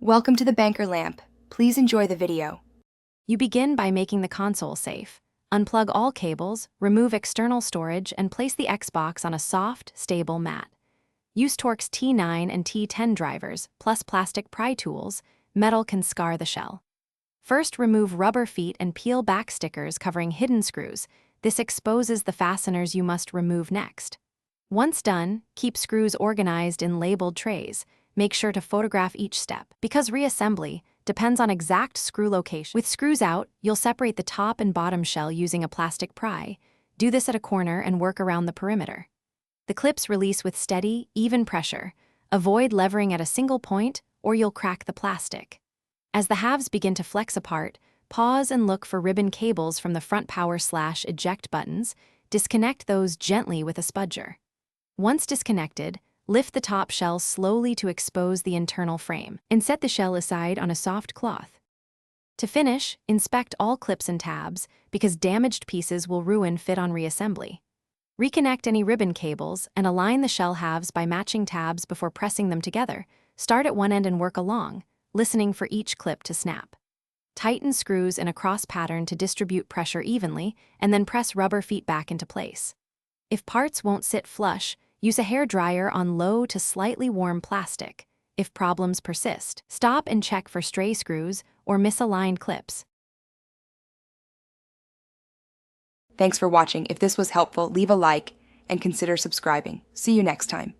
Welcome to the banker lamp. Please enjoy the video. You begin by making the console safe. Unplug all cables, remove external storage, and place the Xbox on a soft, stable mat. Use Torx T9 and T10 drivers, plus plastic pry tools. Metal can scar the shell. First, remove rubber feet and peel back stickers covering hidden screws. This exposes the fasteners you must remove next. Once done, keep screws organized in labeled trays. Make sure to photograph each step, because reassembly depends on exact screw location. With screws out, you'll separate the top and bottom shell using a plastic pry. Do this at a corner and work around the perimeter. The clips release with steady, even pressure. Avoid levering at a single point, or you'll crack the plastic. As the halves begin to flex apart, pause and look for ribbon cables from the front power/eject buttons. Disconnect those gently with a spudger. Once disconnected, lift the top shell slowly to expose the internal frame, and set the shell aside on a soft cloth. To finish, inspect all clips and tabs, because damaged pieces will ruin fit on reassembly. Reconnect any ribbon cables and align the shell halves by matching tabs before pressing them together. Start at one end and work along, listening for each clip to snap. Tighten screws in a cross pattern to distribute pressure evenly, and then press rubber feet back into place. If parts won't sit flush, use a hair dryer on low to slightly warm plastic. If problems persist, stop and check for stray screws or misaligned clips. Thanks for watching. If this was helpful, leave a like and consider subscribing. See you next time.